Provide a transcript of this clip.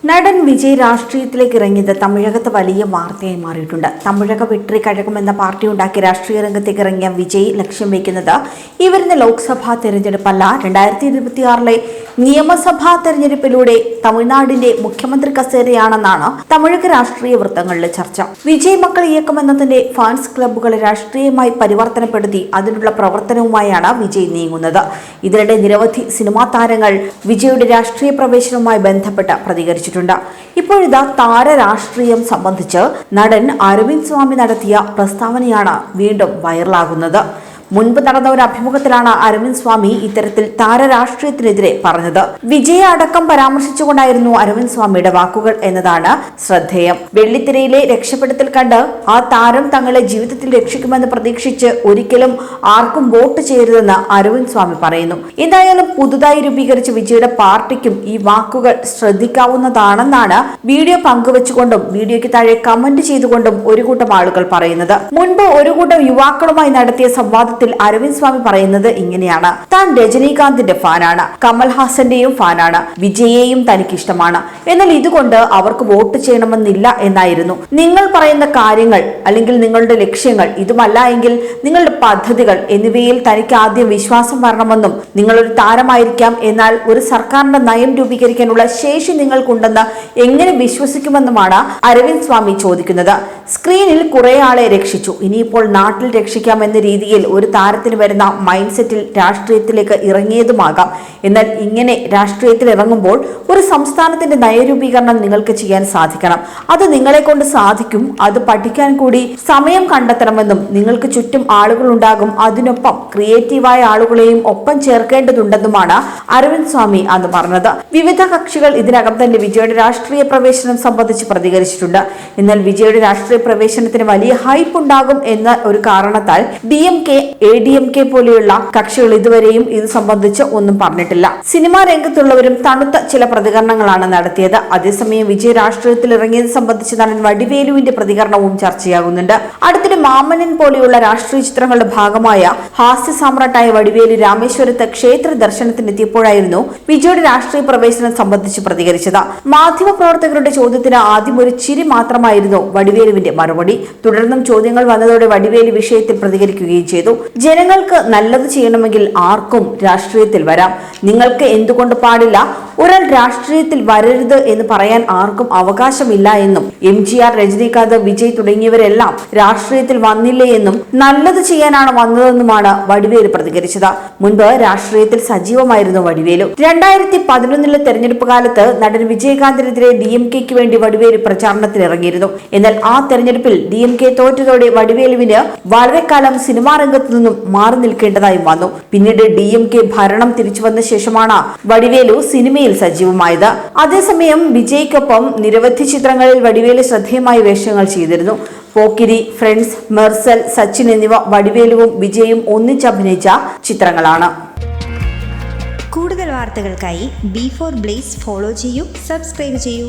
നടൻ വിജയ് രാഷ്ട്രീയത്തിലേക്ക് ഇറങ്ങിയത് തമിഴകത്ത് വലിയ വാർത്തയായി മാറിയിട്ടുണ്ട്. തമിഴക വെട്രി കഴകം എന്ന പാർട്ടി ഉണ്ടാക്കി രാഷ്ട്രീയ രംഗത്തേക്ക് ഇറങ്ങിയ വിജയ് ലക്ഷ്യം വയ്ക്കുന്നത് ഈ വരുന്ന ലോക്സഭാ തെരഞ്ഞെടുപ്പല്ല, 2026 നിയമസഭാ തെരഞ്ഞെടുപ്പിലൂടെ തമിഴ്നാടിന്റെ മുഖ്യമന്ത്രി കസേരയാണെന്നാണ് തമിഴക രാഷ്ട്രീയ വൃത്തങ്ങളിലെ ചർച്ച. വിജയ് മക്കൾ ഇയക്കം എന്നതിന്റെ ഫാൻസ് ക്ലബ്ബുകളെ രാഷ്ട്രീയമായി പരിവർത്തനപ്പെടുത്തി അതിനുള്ള പ്രവർത്തനവുമായാണ് വിജയ് നീങ്ങുന്നത്. ഇതിനിടെ നിരവധി സിനിമാ താരങ്ങൾ വിജയുടെ രാഷ്ട്രീയ പ്രവേശനവുമായി ബന്ധപ്പെട്ട് പ്രതികരിച്ചു. ഇപ്പോഴിതാ താരരാഷ്ട്രീയം സംബന്ധിച്ച് നടൻ അരവിന്ദ് സ്വാമി നടത്തിയ പ്രസ്താവനയാണ് വീണ്ടും വൈറലാകുന്നത്. മുൻപ് നടന്ന ഒരു അഭിമുഖത്തിലാണ് അരവിന്ദ് സ്വാമി ഇത്തരത്തിൽ താരരാഷ്ട്രീയത്തിനെതിരെ പറഞ്ഞത്. വിജയ അടക്കം പരാമർശിച്ചുകൊണ്ടായിരുന്നു അരവിന്ദ് സ്വാമിയുടെ വാക്കുകൾ എന്നതാണ് ശ്രദ്ധേയം. വെള്ളിത്തിരയിലെ രക്ഷപ്പെടുത്തൽ കണ്ട് ആ താരം തങ്ങളെ ജീവിതത്തിൽ രക്ഷിക്കുമെന്ന് പ്രതീക്ഷിച്ച് ഒരിക്കലും ആർക്കും വോട്ട് ചെയ്യരുതെന്ന് അരവിന്ദ് സ്വാമി പറയുന്നു. എന്തായാലും പുതുതായി രൂപീകരിച്ച വിജയുടെ പാർട്ടിക്കും ഈ വാക്കുകൾ ശ്രദ്ധിക്കാവുന്നതാണെന്നാണ് വീഡിയോ പങ്കുവച്ചുകൊണ്ടും വീഡിയോയ്ക്ക് താഴെ കമന്റ് ചെയ്തുകൊണ്ടും ഒരു കൂട്ടം ആളുകൾ പറയുന്നത്. മുൻപ് ഒരു കൂട്ടം യുവാക്കളുമായി നടത്തിയ സംവാദത്തിൽ അരവിന്ദ് സ്വാമി പറയുന്നത് ഇങ്ങനെയാണ്: താൻ രജനീകാന്തിന്റെ ഫാനാണ്, കമൽഹാസന്റെയും ഫാനാണ്, വിജയെയും തനിക്ക് ഇഷ്ടമാണ്. എന്നാൽ ഇതുകൊണ്ട് അവർക്ക് വോട്ട് ചെയ്യണമെന്നില്ല എന്നായിരുന്നു. നിങ്ങൾ പറയുന്ന കാര്യങ്ങൾ അല്ലെങ്കിൽ നിങ്ങളുടെ ലക്ഷ്യങ്ങൾ ഇതുമല്ല എങ്കിൽ നിങ്ങളുടെ പദ്ധതികൾ എന്നിവയിൽ തനിക്ക് ആദ്യം വിശ്വാസം വരണമെന്നും നിങ്ങളൊരു താരമായിരിക്കാം, എന്നാൽ ഒരു സർക്കാരിന്റെ നയം രൂപീകരിക്കാനുള്ള ശേഷി നിങ്ങൾക്കുണ്ടെന്ന് എങ്ങനെ വിശ്വസിക്കുമെന്നുമാണ് അരവിന്ദ് സ്വാമി ചോദിക്കുന്നത്. സ്ക്രീനിൽ കുറെ ആളെ രക്ഷിച്ചു, ഇനിയിപ്പോൾ നാട്ടിൽ രക്ഷിക്കാം എന്ന രീതിയിൽ ഒരു താരത്തിന് വരുന്ന മൈൻഡ് സെറ്റിൽ രാഷ്ട്രീയത്തിലേക്ക് ഇറങ്ങിയതുമാകാം. എന്നാൽ ഇങ്ങനെ രാഷ്ട്രീയത്തിൽ ഇറങ്ങുമ്പോൾ ഒരു സംസ്ഥാനത്തിന്റെ നയരൂപീകരണം നിങ്ങൾക്ക് ചെയ്യാൻ സാധിക്കണം. അത് നിങ്ങളെ കൊണ്ട് സാധിക്കും. അത് പഠിക്കാൻ കൂടി സമയം കണ്ടെത്തണമെന്നും നിങ്ങൾക്ക് ചുറ്റും ആളുകൾ ഉണ്ടാകും, അതിനൊപ്പം ക്രിയേറ്റീവായ ആളുകളെയും ഒപ്പം ചേർക്കേണ്ടതുണ്ടെന്നുമാണ് അരവിന്ദ് സ്വാമി അന്ന് പറഞ്ഞത്. വിവിധ കക്ഷികൾ ഇതിനകം തന്നെ വിജയുടെ രാഷ്ട്രീയ പ്രവേശനം സംബന്ധിച്ച് പ്രതികരിച്ചിട്ടുണ്ട്. എന്നാൽ വിജയുടെ രാഷ്ട്രീയ പ്രവേശനത്തിന് വലിയ ഹൈപ്പ് ഉണ്ടാകും എന്ന ഒരു കാരണത്താൽ DMK, ADMK പോലെയുള്ള കക്ഷികൾ ഇതുവരെയും ഇത് സംബന്ധിച്ച് ഒന്നും പറഞ്ഞിട്ടില്ല. സിനിമാ രംഗത്തുള്ളവരും തണുത്ത ചില പ്രതികരണങ്ങളാണ് നടത്തിയത്. അതേസമയം വിജയ് രാഷ്ട്രീയത്തിൽ ഇറങ്ങിയത് സംബന്ധിച്ച് നടൻ വടിവേലുവിന്റെ പ്രതികരണവും ചർച്ചയാകുന്നുണ്ട്. അടുത്തിടെ മാമനൻ പോലെയുള്ള രാഷ്ട്രീയ ചിത്രങ്ങളുടെ ഭാഗമായ ഹാസ്യ സാമ്രാട്ടായ വടിവേലു രാമേശ്വരത്ത് ക്ഷേത്ര ദർശനത്തിനെത്തിയപ്പോഴായിരുന്നു വിജയുടെ രാഷ്ട്രീയ പ്രവേശനം സംബന്ധിച്ച് പ്രതികരിച്ചത്. മാധ്യമപ്രവർത്തകരുടെ ചോദ്യത്തിന് ആദ്യം ഒരു ചിരി മാത്രമായിരുന്നു വടിവേലുവിന്റെ മറുപടി. തുടർന്നും ചോദ്യങ്ങൾ വന്നതോടെ വടിവേലു വിഷയത്തിൽ പ്രതികരിക്കുകയും ചെയ്തു. ജനങ്ങൾക്ക് നല്ലത് ചെയ്യണമെങ്കിൽ ആർക്കും രാഷ്ട്രീയത്തിൽ വരാം. നിങ്ങൾക്ക് എന്തുകൊണ്ട് പാടില്ല? ഒരാൾ രാഷ്ട്രീയത്തിൽ വരരുത് എന്ന് പറയാൻ ആർക്കും അവകാശമില്ല എന്നും MGR, രജനീകാന്ത്, വിജയ് തുടങ്ങിയവരെല്ലാം രാഷ്ട്രീയത്തിൽ വന്നില്ലേ എന്നും നല്ലത് ചെയ്യാനാണ് വന്നതെന്നുമാണ് വടിവേലു പ്രതികരിച്ചത്. മുൻപ് രാഷ്ട്രീയത്തിൽ സജീവമായിരുന്നു വടിവേലു. 2011 തെരഞ്ഞെടുപ്പ് കാലത്ത് നടൻ വിജയകാന്തിനെതിരെ DMKക്ക് വേണ്ടി വടിവേലു പ്രചാരണത്തിനിറങ്ങിയിരുന്നു. എന്നാൽ ആ തെരഞ്ഞെടുപ്പിൽ DMK തോറ്റതോടെ വടിവേലുവിന് വളരെ കാലം സിനിമാ രംഗത്തു നിന്നും മാറി നിൽക്കേണ്ടതായി വന്നു. പിന്നീട് DMK ഭരണം തിരിച്ചു വന്ന ശേഷമാണ് വടിവേലു സിനിമയിൽ സജീവമായത്. അതേസമയം വിജയ്ക്കൊപ്പം നിരവധി ചിത്രങ്ങളിൽ വടിവേലു ശ്രദ്ധേയമായ വേഷങ്ങൾ ചെയ്തിരുന്നു. പോക്കിരി, ഫ്രണ്ട്സ്, മെർസൽ, സച്ചിൻ എന്നിവ വടിവേലുവും വിജയും ഒന്നിച്ചഭിനയിച്ച ചിത്രങ്ങളാണ്. കൂടുതൽ വാർത്തകൾക്കായി B4 Blaze ഫോളോ ചെയ്യൂ, സബ്സ്ക്രൈബ് ചെയ്യൂ.